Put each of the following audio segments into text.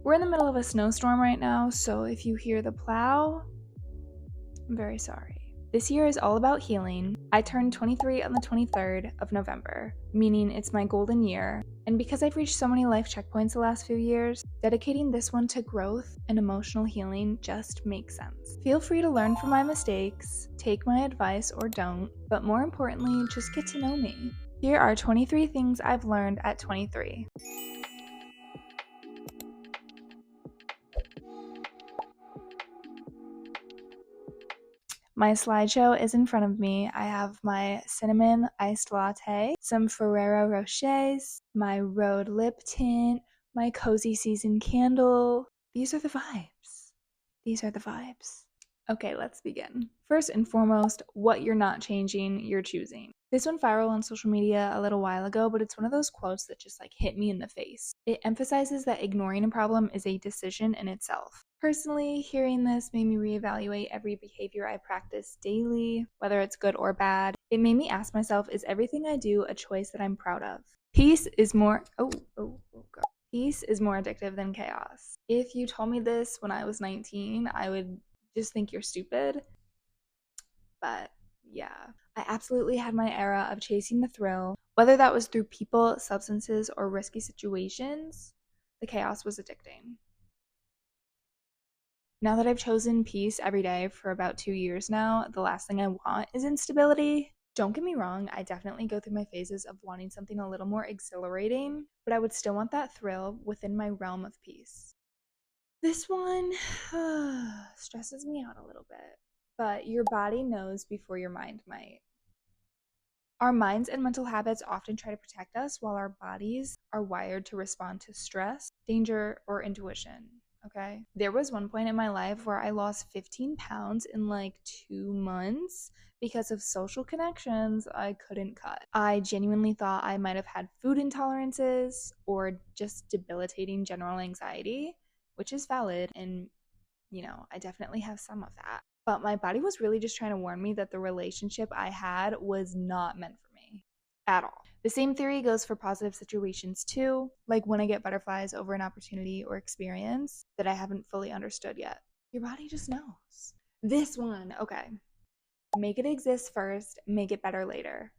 We're in the middle of a snowstorm right now, so if you hear the plow, I'm very sorry. This year is all about healing. I turned 23 on the 23rd of November, meaning it's my golden year. And because I've reached so many life checkpoints the last few years, dedicating this one to growth and emotional healing just makes sense. Feel free to learn from my mistakes, take my advice or don't, but more importantly, just get to know me. Here are 23 things I've learned at 23. My slideshow is in front of me. I have my cinnamon iced latte, some Ferrero Rochers, my Rhode lip tint, my cozy season candle. These are the vibes. These are the vibes. Okay, let's begin. First and foremost, what you're not changing, you're choosing. This went viral on social media a little while ago, but it's one of those quotes that just hit me in the face. It emphasizes that ignoring a problem is a decision in itself. Personally, hearing this made me reevaluate every behavior I practice daily, whether it's good or bad. It made me ask myself, is everything I do a choice that I'm proud of? Peace is more Peace is more addictive than chaos. If you told me this when I was 19, I would just think you're stupid. But yeah, I absolutely had my era of chasing the thrill, whether that was through people, substances, or risky situations. The chaos was addicting. Now that I've chosen peace every day for about 2 years now, the last thing I want is instability. Don't get me wrong, I definitely go through my phases of wanting something a little more exhilarating, but I would still want that thrill within my realm of peace. This one stresses me out a little bit, but your body knows before your mind might. Our minds and mental habits often try to protect us, while our bodies are wired to respond to stress, danger, or intuition. Okay. There was one point in my life where I lost 15 pounds in 2 months because of social connections I couldn't cut. I genuinely thought I might have had food intolerances or just debilitating general anxiety, which is valid. And, I definitely have some of that. But my body was really just trying to warn me that the relationship I had was not meant for me at all. The same theory goes for positive situations too, like when I get butterflies over an opportunity or experience that I haven't fully understood yet. Your body just knows. This one, okay. Make it exist first, make it better later.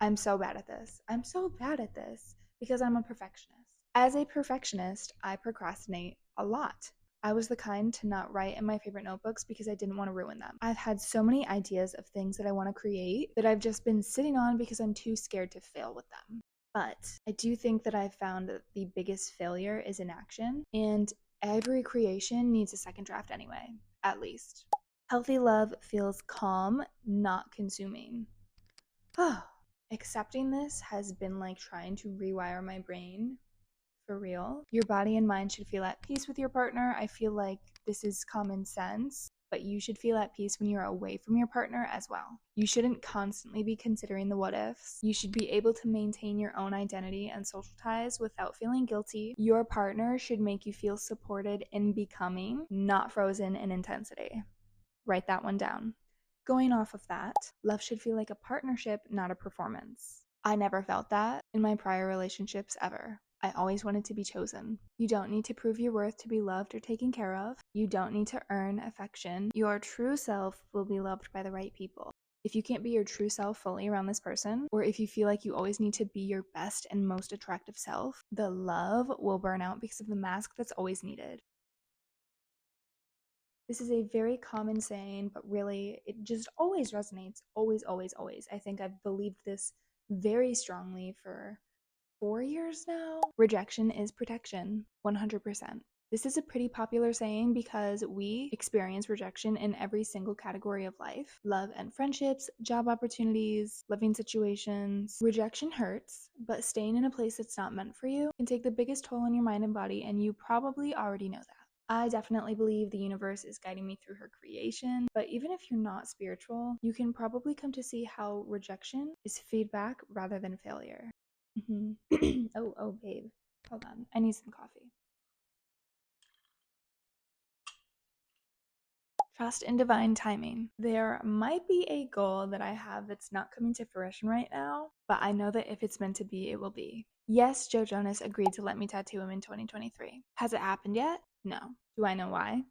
I'm so bad at this. I'm so bad at this because I'm a perfectionist. As a perfectionist, I procrastinate a lot. I was the kind to not write in my favorite notebooks because I didn't want to ruin them. I've had so many ideas of things that I want to create that I've just been sitting on because I'm too scared to fail with them. But I do think that I've found that the biggest failure is inaction, and every creation needs a second draft anyway, at least. Healthy love feels calm, not consuming. Accepting this has been like trying to rewire my brain. For real. Your body and mind should feel at peace with your partner. I feel like this is common sense, but you should feel at peace when you're away from your partner as well. You shouldn't constantly be considering the what ifs. You should be able to maintain your own identity and social ties without feeling guilty. Your partner should make you feel supported in becoming, not frozen in intensity. Write that one down. Going off of that, love should feel like a partnership, not a performance. I never felt that in my prior relationships ever. I always wanted to be chosen. You don't need to prove your worth to be loved or taken care of. You don't need to earn affection. Your true self will be loved by the right people. If you can't be your true self fully around this person, or if you feel like you always need to be your best and most attractive self, the love will burn out because of the mask that's always needed. This is a very common saying, but really, it just always resonates. Always, always, always. I think I've believed this very strongly for 4 years now. Rejection is protection, 100%. This is a pretty popular saying because we experience rejection in every single category of life: love and friendships, job opportunities, living situations. Rejection hurts, but staying in a place that's not meant for you can take the biggest toll on your mind and body, and you probably already know that. I definitely believe the universe is guiding me through her creation, but even if you're not spiritual, you can probably come to see how rejection is feedback rather than failure. Oh, babe. Hold on. I need some coffee. Trust in divine timing. There might be a goal that I have that's not coming to fruition right now, but I know that if it's meant to be, it will be. Yes, Joe Jonas agreed to let me tattoo him in 2023. Has it happened yet? No. Do I know why?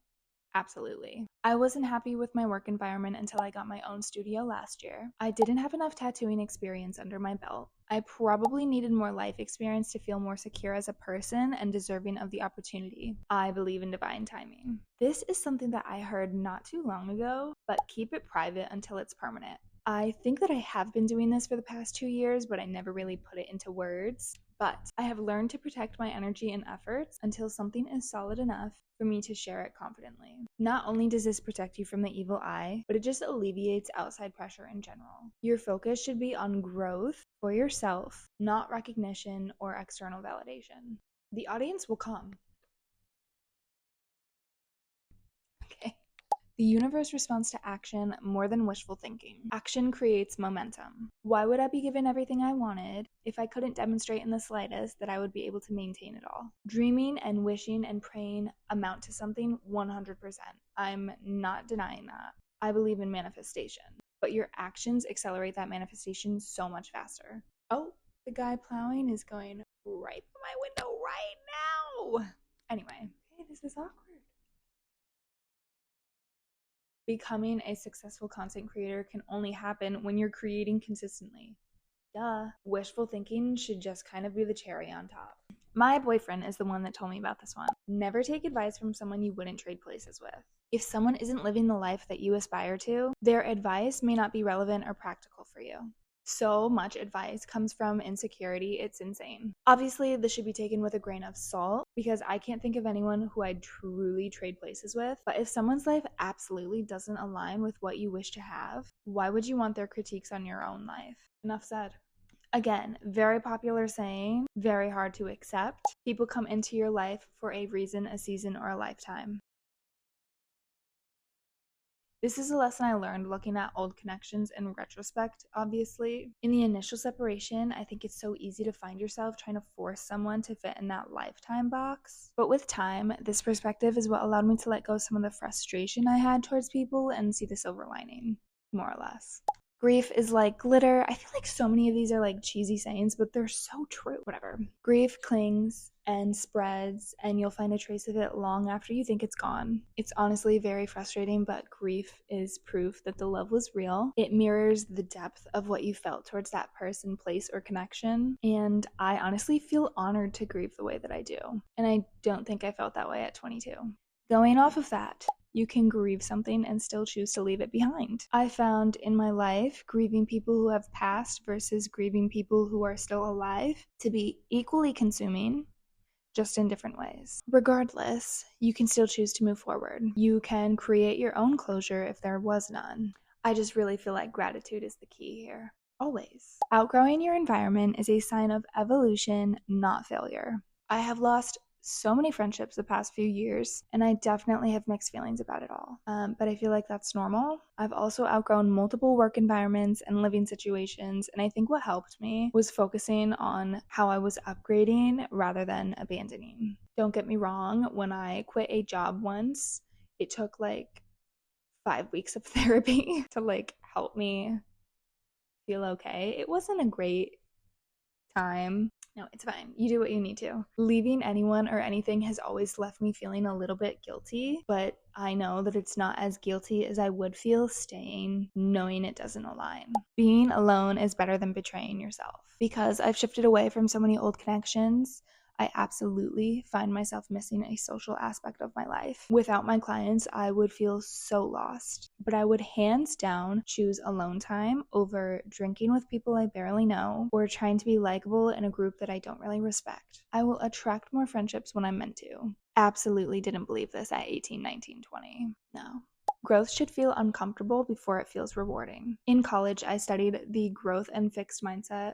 Absolutely. I wasn't happy with my work environment until I got my own studio last year. I didn't have enough tattooing experience under my belt. I probably needed more life experience to feel more secure as a person and deserving of the opportunity. I believe in divine timing. This is something that I heard not too long ago, but keep it private until it's permanent. I think that I have been doing this for the past 2 years, but I never really put it into words. But I have learned to protect my energy and efforts until something is solid enough for me to share it confidently. Not only does this protect you from the evil eye, but it just alleviates outside pressure in general. Your focus should be on growth for yourself, not recognition or external validation. The audience will come. Okay. The universe responds to action more than wishful thinking. Action creates momentum. Why would I be given everything I wanted if I couldn't demonstrate in the slightest that I would be able to maintain it all? Dreaming and wishing and praying amount to something 100%. I'm not denying that. I believe in manifestation, but your actions accelerate that manifestation so much faster. Oh, the guy plowing is going right by my window right now. Anyway, hey, this is awkward. Becoming a successful content creator can only happen when you're creating consistently. Duh. Wishful thinking should just kind of be the cherry on top. My boyfriend is the one that told me about this one. Never take advice from someone you wouldn't trade places with. If someone isn't living the life that you aspire to, their advice may not be relevant or practical for you. So much advice comes from insecurity, it's insane. Obviously, this should be taken with a grain of salt because I can't think of anyone who I'd truly trade places with. But if someone's life absolutely doesn't align with what you wish to have, why would you want their critiques on your own life? Enough said. Again, very popular saying, very hard to accept. People come into your life for a reason, a season, or a lifetime. This is a lesson I learned looking at old connections in retrospect, obviously. In the initial separation, I think it's so easy to find yourself trying to force someone to fit in that lifetime box. But with time, this perspective is what allowed me to let go of some of the frustration I had towards people and see the silver lining, more or less. Grief is like glitter. I feel like so many of these are like cheesy sayings, but they're so true. Whatever. Grief clings and spreads, and you'll find a trace of it long after you think it's gone. It's honestly very frustrating, but grief is proof that the love was real. It mirrors the depth of what you felt towards that person, place, or connection. And I honestly feel honored to grieve the way that I do. And I don't think I felt that way at 22. Going off of that, you can grieve something and still choose to leave it behind. I found in my life grieving people who have passed versus grieving people who are still alive to be equally consuming, just in different ways. Regardless, you can still choose to move forward. You can create your own closure if there was none. I just really feel like gratitude is the key here. Always. Outgrowing your environment is a sign of evolution, not failure. I have lost so many friendships the past few years, and I definitely have mixed feelings about it all. But I feel like that's normal. I've also outgrown multiple work environments and living situations, and I think what helped me was focusing on how I was upgrading rather than abandoning. Don't get me wrong, when I quit a job once, it took like 5 weeks of therapy to like help me feel okay. It wasn't a great time. No, it's fine. You do what you need to. Leaving anyone or anything has always left me feeling a little bit guilty, but I know that it's not as guilty as I would feel staying, knowing it doesn't align. Being alone is better than betraying yourself. Because I've shifted away from so many old connections, I absolutely find myself missing a social aspect of my life. Without my clients, I would feel so lost. But I would hands down choose alone time over drinking with people I barely know or trying to be likable in a group that I don't really respect. I will attract more friendships when I'm meant to. Absolutely didn't believe this at 18, 19, 20. No. Growth should feel uncomfortable before it feels rewarding. In college, I studied the growth and fixed mindset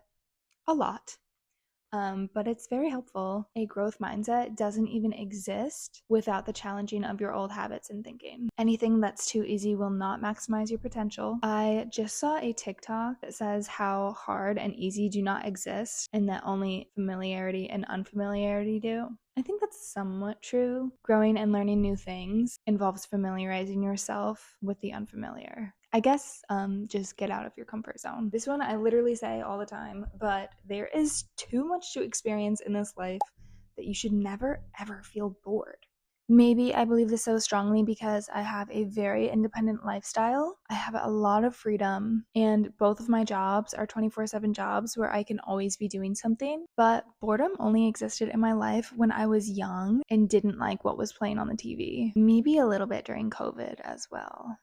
a lot. But it's very helpful. A growth mindset doesn't even exist without the challenging of your old habits and thinking. Anything that's too easy will not maximize your potential. I just saw a TikTok that says how hard and easy do not exist and that only familiarity and unfamiliarity do. I think that's somewhat true. Growing and learning new things involves familiarizing yourself with the unfamiliar. I guess just get out of your comfort zone. This one I literally say all the time, but there is too much to experience in this life that you should never ever feel bored. Maybe I believe this so strongly because I have a very independent lifestyle. I have a lot of freedom, and both of my jobs are 24/7 jobs where I can always be doing something. But boredom only existed in my life when I was young and didn't like what was playing on the TV. Maybe a little bit during COVID as well.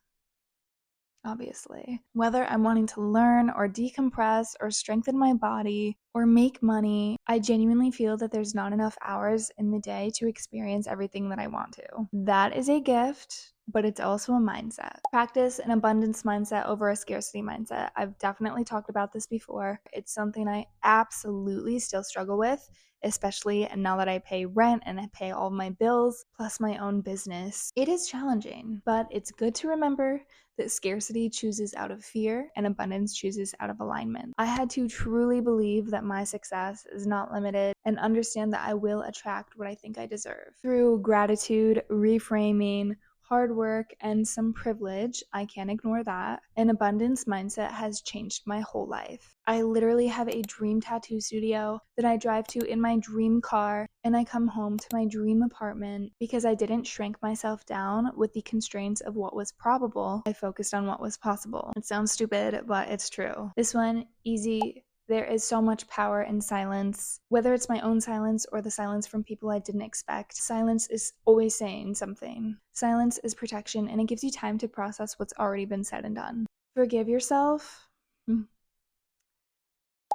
Obviously. Whether I'm wanting to learn or decompress or strengthen my body or make money, I genuinely feel that there's not enough hours in the day to experience everything that I want to. That is a gift, but it's also a mindset. Practice an abundance mindset over a scarcity mindset. I've definitely talked about this before. It's something I absolutely still struggle with, especially now that I pay rent and I pay all my bills plus my own business. It is challenging, but it's good to remember that scarcity chooses out of fear and abundance chooses out of alignment. I had to truly believe that my success is not limited and understand that I will attract what I think I deserve. Through gratitude, reframing, hard work, and some privilege, I can't ignore that, an abundance mindset has changed my whole life. I literally have a dream tattoo studio that I drive to in my dream car, and I come home to my dream apartment because I didn't shrink myself down with the constraints of what was probable. I focused on what was possible. It sounds stupid, but it's true. This one, easy. There is so much power in silence. Whether it's my own silence or the silence from people I didn't expect, silence is always saying something. Silence is protection, and it gives you time to process what's already been said and done. Forgive yourself.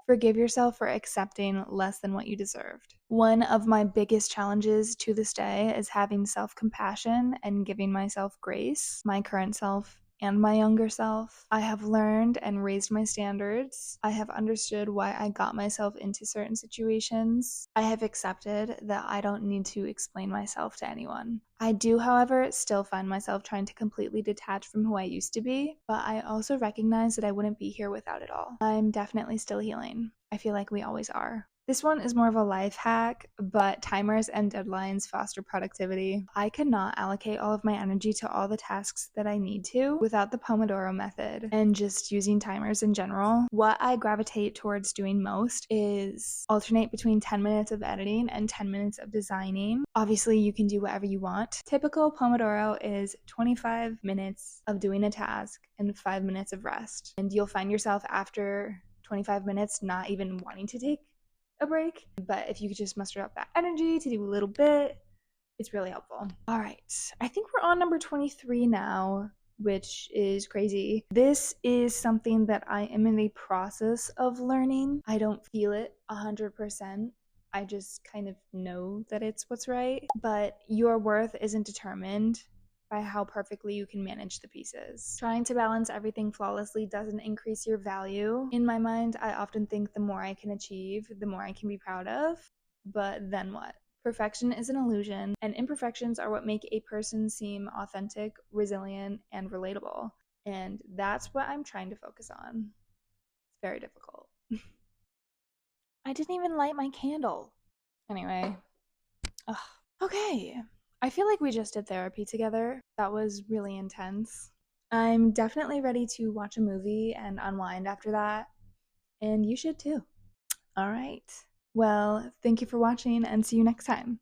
Forgive yourself for accepting less than what you deserved. One of my biggest challenges to this day is having self-compassion and giving myself grace, my current self and my younger self. I have learned and raised my standards. I have understood why I got myself into certain situations. I have accepted that I don't need to explain myself to anyone. I do, however, still find myself trying to completely detach from who I used to be, but I also recognize that I wouldn't be here without it all. I'm definitely still healing. I feel like we always are. This one is more of a life hack, but timers and deadlines foster productivity. I could not allocate all of my energy to all the tasks that I need to without the Pomodoro method and just using timers in general. What I gravitate towards doing most is alternate between 10 minutes of editing and 10 minutes of designing. Obviously, you can do whatever you want. Typical Pomodoro is 25 minutes of doing a task and 5 minutes of rest. And you'll find yourself after 25 minutes not even wanting to take a break, but if you could just muster up that energy to do a little bit, it's really helpful. All right, I think we're on number 23 now, which is crazy. This is something that I am in the process of learning. I don't feel it 100%. I just kind of know that it's what's right, but your worth isn't determined by how perfectly you can manage the pieces. Trying to balance everything flawlessly doesn't increase your value. In my mind, I often think the more I can achieve, the more I can be proud of. But then what? Perfection is an illusion, and imperfections are what make a person seem authentic, resilient, and relatable. And that's what I'm trying to focus on. It's very difficult. I didn't even light my candle. Anyway, ugh. Okay, I feel like we just did therapy together. That was really intense. I'm definitely ready to watch a movie and unwind after that, and you should too. All right. Well, thank you for watching and see you next time.